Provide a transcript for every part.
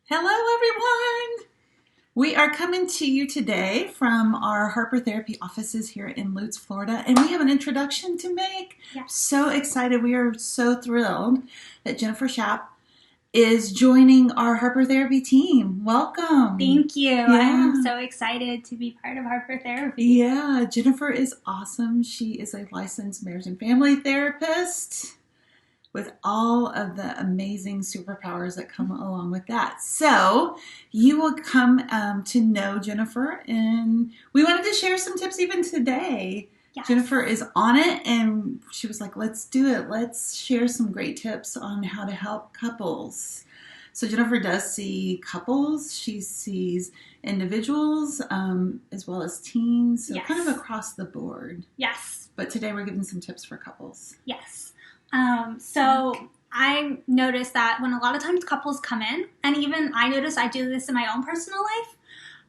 Hello, everyone. We are coming to you today from our Harper Therapy offices here in Lutz, Florida, and we have an introduction to make. Yes. So excited. We are so thrilled that Jennifer Schaap is joining our Harper Therapy team. Welcome. Thank you. Yeah. I'm so excited to be part of Harper Therapy. Yeah, Jennifer is awesome. She is a licensed marriage and family therapist with all of the amazing superpowers that come along with that. So you will come to know Jennifer, and we wanted to share some tips even today. Yes. Jennifer is on it, and she was like, let's do it. Let's share some great tips on how to help couples. So Jennifer does see couples. She sees individuals as well as teens, so Yes. kind of across the board. Yes. But today we're giving some tips for couples. Yes. So I noticed that when a lot of times couples come in, and even I notice I do this in my own personal life,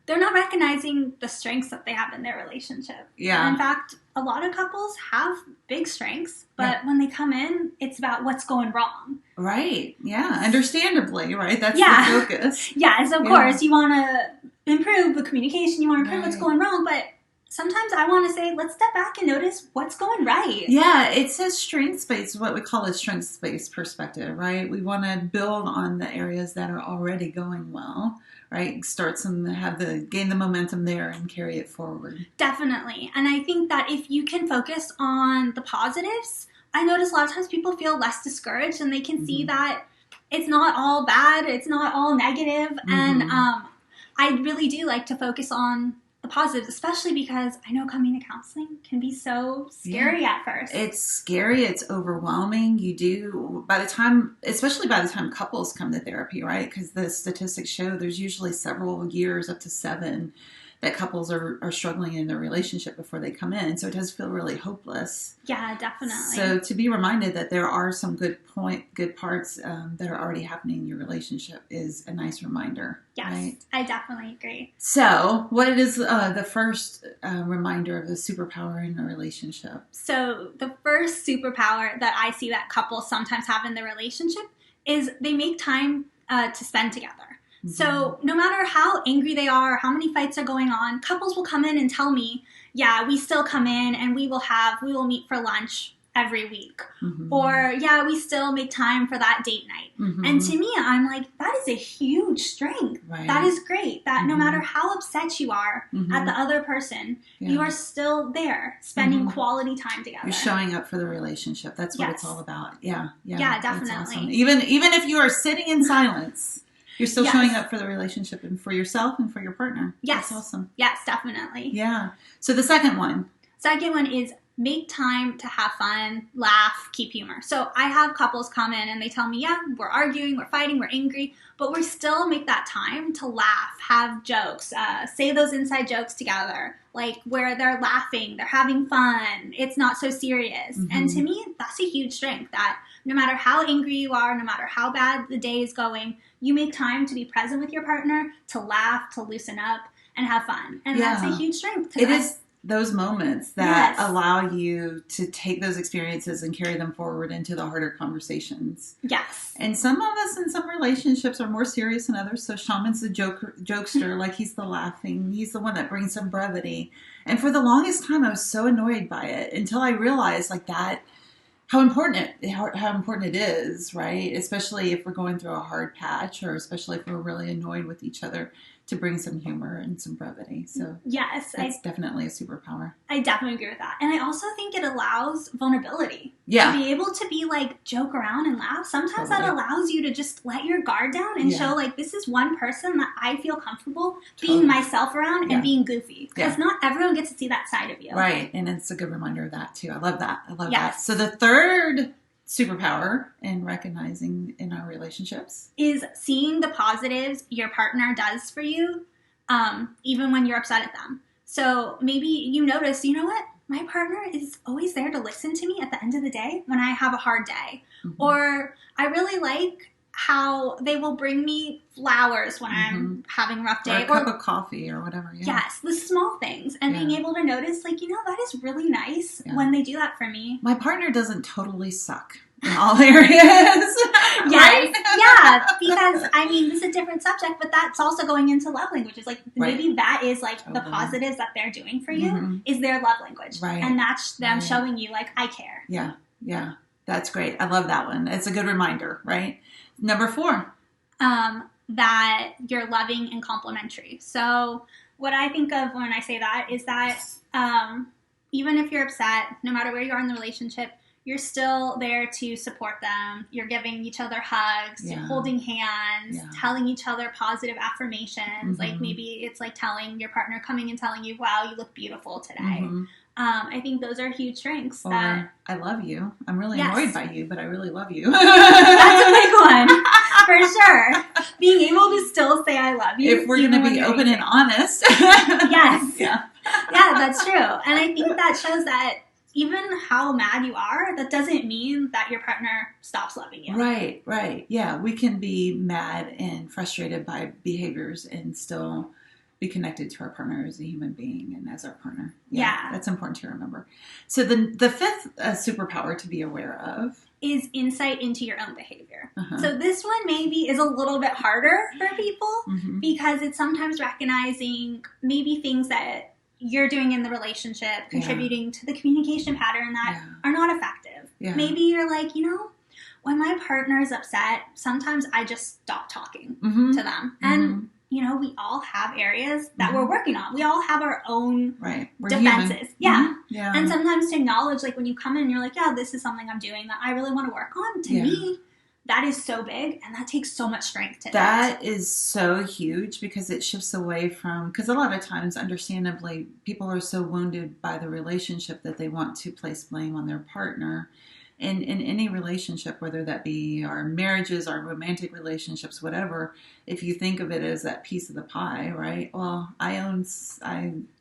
they're not recognizing the strengths that they have in their relationship. Yeah. In fact, a lot of couples have big strengths, but when they come in, it's about what's going wrong. Right. Yeah. Understandably, right? That's Yeah. the focus. Yes, of course. You want to improve the communication. You want to improve what's Right. going wrong, but sometimes I want to say, let's step back and notice what's going right. Yeah, it says strengths-based, what we call a strengths-based perspective, right? We want to build on the areas that are already going well, right? Start some, gain the momentum there and carry it forward. Definitely. And I think that if you can focus on the positives, I notice a lot of times people feel less discouraged and they can see that it's not all bad, it's not all negative. And I really do like to focus on the positives, especially because I know coming to counseling can be so scary at first. It's scary. It's overwhelming. Especially by the time couples come to therapy, right? Because the statistics show there's usually several years, up to 7, that couples are struggling in their relationship before they come in. So it does feel really hopeless. Yeah, definitely. So to be reminded that there are some good parts that are already happening in your relationship is a nice reminder. Yes, right? I definitely agree. So what is the first reminder of the superpower in a relationship? So the first superpower that I see that couples sometimes have in their relationship is they make time to spend together. So no matter how angry they are, how many fights are going on, couples will come in and tell me, yeah, we still come in and we will meet for lunch every week. Or, yeah, we still make time for that date night. And to me, I'm like, that is a huge strength. Right. That is great. That no matter how upset you are at the other person, you are still there spending quality time together. You're showing up for the relationship. That's what it's all about. Yeah. Yeah, definitely. That's awesome. Even if you are sitting in silence, you're still showing up for the relationship and for yourself and for your partner. Yes. That's awesome. Yes, definitely. Yeah. So the second one. Second one is make time to have fun, laugh, keep humor. So I have couples come in and they tell me, yeah, we're arguing, we're fighting, we're angry, but we still make that time to laugh, have jokes, say those inside jokes together, like where they're laughing, they're having fun, it's not so serious. And to me, that's a huge strength, that no matter how angry you are, no matter how bad the day is going, you make time to be present with your partner, to laugh, to loosen up, and have fun. And that's a huge strength. It is those moments that allow you to take those experiences and carry them forward into the harder conversations. Yes. And some of us in some relationships are more serious than others. So Shaman's the jokester, like he's he's the one that brings some brevity. And for the longest time, I was so annoyed by it until I realized how important it is, right? Especially if we're going through a hard patch, or especially if we're really annoyed with each other, to bring some humor and some brevity. So yes, that's definitely a superpower. I definitely agree with that. And I also think it allows vulnerability. Yeah. To be able to be like, joke around and laugh. Sometimes that allows you to just let your guard down and show like, this is one person that I feel comfortable being myself around and being goofy. Because not everyone gets to see that side of you. Right. And it's a good reminder of that too. I love that. That. So the third superpower in recognizing in our relationships is seeing the positives your partner does for you, even when you're upset at them. So maybe you notice, you know what? My partner is always there to listen to me at the end of the day when I have a hard day. Or I really like how they will bring me flowers when I'm having a rough day. Or a cup of coffee or whatever. Yeah. Yes, the small things. And being able to notice, like, that is really nice when they do that for me. My partner doesn't totally suck. in all areas. Yes. Right? Yeah. Because I mean, this is a different subject, but that's also going into love languages. Like maybe that is like the positives that they're doing for you is their love language. Right. And that's them showing you like, I care. Yeah. Yeah. That's great. I love that one. It's a good reminder, right? Number 4. That you're loving and complimentary. So what I think of when I say that is that even if you're upset, no matter where you are in the relationship, you're still there to support them. You're giving each other hugs, you're holding hands, telling each other positive affirmations. Like maybe it's like telling your partner, coming and telling you, wow, you look beautiful today. I think those are huge strengths. Or, that I love you. I'm really annoyed by you, but I really love you. That's a big one, for sure. Being able to still say I love you. If we're going to be open and honest. Yes. Yeah, that's true. And I think that shows that even how mad you are, that doesn't mean that your partner stops loving you. Right, right. Yeah, we can be mad and frustrated by behaviors and still be connected to our partner as a human being and as our partner. Yeah. That's important to remember. So the fifth superpower to be aware of is insight into your own behavior. So this one maybe is a little bit harder for people because it's sometimes recognizing maybe things that you're doing in the relationship, contributing to the communication pattern that are not effective. Maybe you're like, when my partner is upset, sometimes I just stop talking to them. And we all have areas that we're working on. We all have our own defenses. Human. And sometimes to acknowledge, like when you come in and you're like, this is something I'm doing that I really want to work on. To me, that is so big and that takes so much strength to That is so huge because it shifts away from, because a lot of times, understandably, people are so wounded by the relationship that they want to place blame on their partner. In any relationship, whether that be our marriages, our romantic relationships, whatever, if you think of it as that piece of the pie, right? Well, I am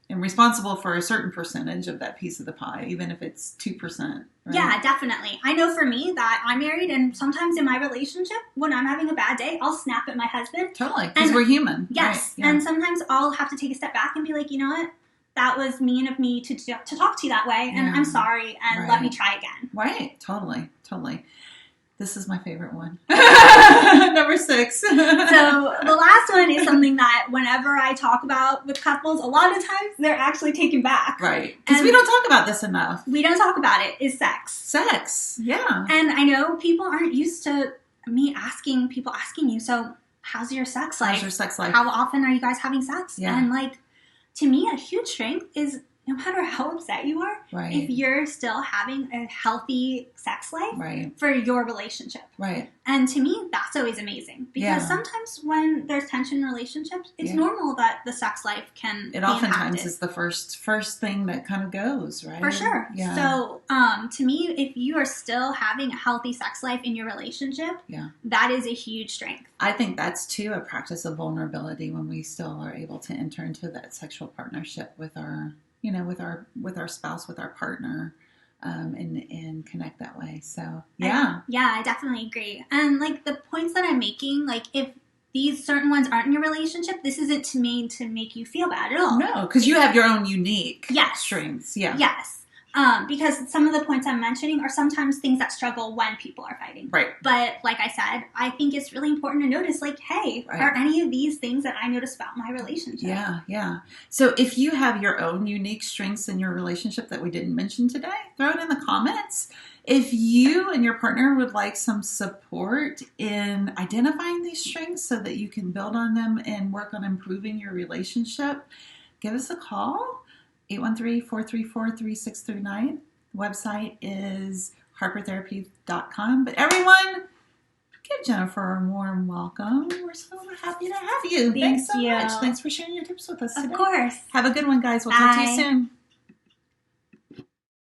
responsible for a certain percentage of that piece of the pie, even if it's 2%. Right? Yeah, definitely. I know for me that I'm married, and sometimes in my relationship, when I'm having a bad day, I'll snap at my husband. Totally, because we're human. Yes, right? And sometimes I'll have to take a step back and be like, you know what? That was mean of me to talk to you that way, and I'm sorry, and let me try again. Right, totally. This is my favorite one. Number 6. So the last one is something that whenever I talk about with couples, a lot of times they're actually taken back. Right, because we don't talk about this enough. We don't talk about it, is sex. Sex, yeah. And I know people aren't used to asking you, so how's your sex life? How's your sex life? How often are you guys having sex? Yeah. And to me, a huge strength is no matter how upset you are, if you're still having a healthy sex life for your relationship. Right. And to me, that's always amazing. Because sometimes when there's tension in relationships, it's normal that the sex life can be oftentimes impacted. is the first thing that kind of goes, right? For sure. Yeah. So, to me, if you are still having a healthy sex life in your relationship, that is a huge strength. I think that's, too, a practice of vulnerability when we still are able to enter into that sexual partnership with our with our spouse, with our partner, and connect that way. So, I definitely agree. And the points that I'm making, if these certain ones aren't in your relationship, this isn't to make you feel bad at all. No, because you have your own unique yes. strengths. Yeah. Yes. Because some of the points I'm mentioning are sometimes things that struggle when people are fighting. Right. But like I said, I think it's really important to notice, hey, are any of these things that I notice about my relationship? Yeah. So if you have your own unique strengths in your relationship that we didn't mention today, throw it in the comments. If you and your partner would like some support in identifying these strengths so that you can build on them and work on improving your relationship, give us a call. 813-434-3639. The website is harpertherapy.com. But everyone, give Jennifer a warm welcome. We're so happy to have you. Thanks so much. Thanks for sharing your tips with us today. Of course. Have a good one, guys. We'll talk to you soon.